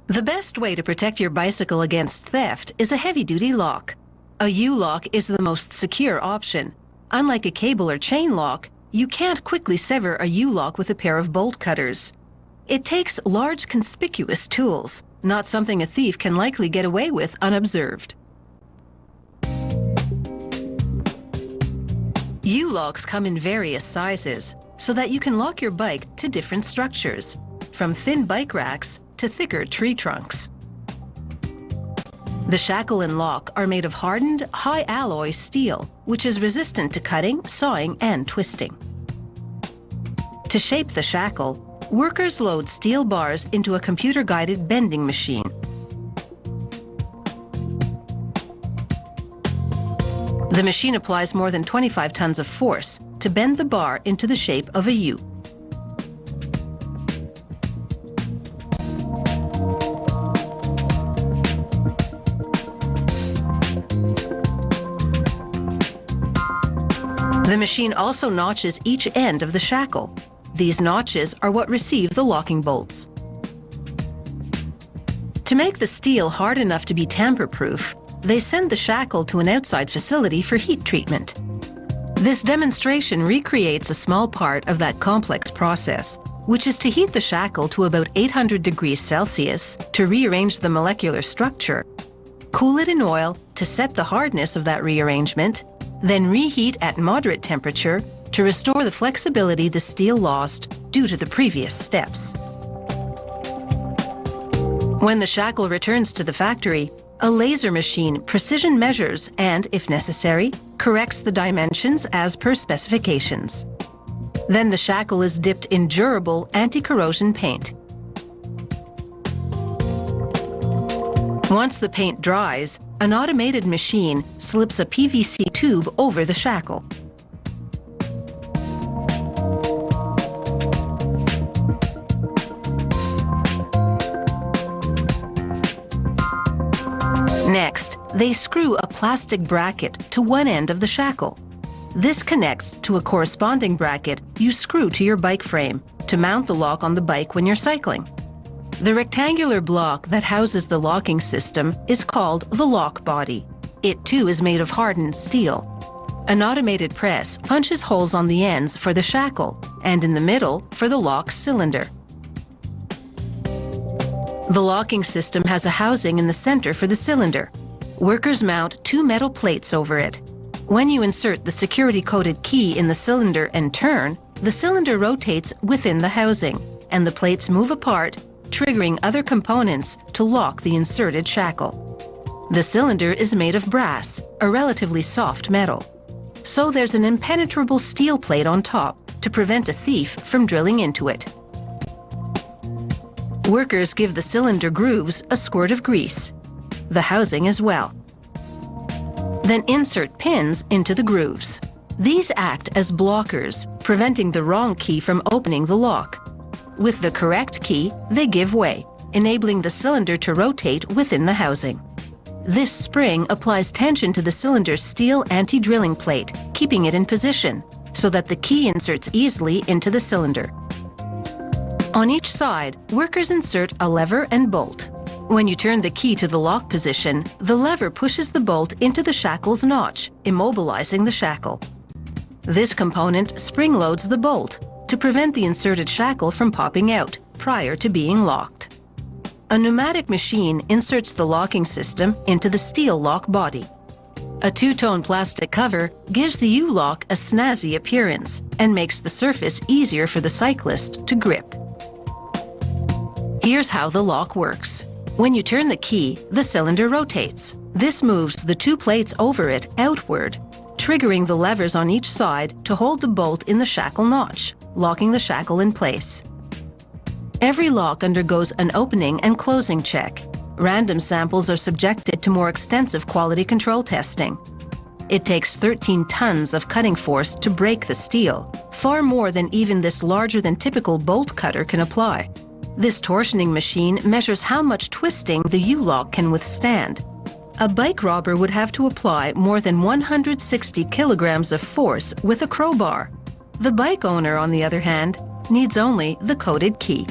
The best way to protect your bicycle against theft is a heavy-duty lock. A U-lock is the most secure option. Unlike a cable or chain lock, you can't quickly sever a U-lock with a pair of bolt cutters. It takes large, conspicuous tools, not something a thief can likely get away with unobserved. U-locks come in various sizes, so that you can lock your bike to different structures, from thin bike racks to thicker tree trunks. The shackle and lock are made of hardened, high-alloy steel, which is resistant to cutting, sawing, and twisting. To shape the shackle, workers load steel bars into a computer-guided bending machine. The machine applies more than 25 tons of force to bend the bar into the shape of a U. The machine also notches each end of the shackle. These notches are what receive the locking bolts. To make the steel hard enough to be tamper-proof, they send the shackle to an outside facility for heat treatment. This demonstration recreates a small part of that complex process, which is to heat the shackle to about 800 degrees Celsius to rearrange the molecular structure, cool it in oil to set the hardness of that rearrangement, then reheat at moderate temperature to restore the flexibility the steel lost due to the previous steps. When the shackle returns to the factory, a laser machine precision measures and, if necessary, corrects the dimensions as per specifications. Then the shackle is dipped in durable anti-corrosion paint. Once the paint dries, an automated machine slips a PVC tube over the shackle. Next, they screw a plastic bracket to one end of the shackle. This connects to a corresponding bracket you screw to your bike frame to mount the lock on the bike when you're cycling. The rectangular block that houses the locking system is called the lock body. It too is made of hardened steel. An automated press punches holes on the ends for the shackle and in the middle for the lock cylinder. The locking system has a housing in the center for the cylinder. Workers mount two metal plates over it. When you insert the security-coded key in the cylinder and turn, the cylinder rotates within the housing, and the plates move apart, triggering other components to lock the inserted shackle. The cylinder is made of brass, a relatively soft metal. So there's an impenetrable steel plate on top to prevent a thief from drilling into it. Workers give the cylinder grooves a squirt of grease, the housing as well. Then insert pins into the grooves. These act as blockers, preventing the wrong key from opening the lock. With the correct key, they give way, enabling the cylinder to rotate within the housing. This spring applies tension to the cylinder's steel anti-drilling plate, keeping it in position, so that the key inserts easily into the cylinder. On each side, workers insert a lever and bolt. When you turn the key to the lock position, the lever pushes the bolt into the shackle's notch, immobilizing the shackle. This component spring-loads the bolt to prevent the inserted shackle from popping out prior to being locked. A pneumatic machine inserts the locking system into the steel lock body. A two-tone plastic cover gives the U-lock a snazzy appearance and makes the surface easier for the cyclist to grip. Here's how the lock works. When you turn the key, the cylinder rotates. This moves the two plates over it outward, triggering the levers on each side to hold the bolt in the shackle notch, locking the shackle in place. Every lock undergoes an opening and closing check. Random samples are subjected to more extensive quality control testing. It takes 13 tons of cutting force to break the steel, far more than even this larger than typical bolt cutter can apply. This torsioning machine measures how much twisting the U-lock can withstand. A bike robber would have to apply more than 160 kilograms of force with a crowbar. The bike owner, on the other hand, needs only the coded key.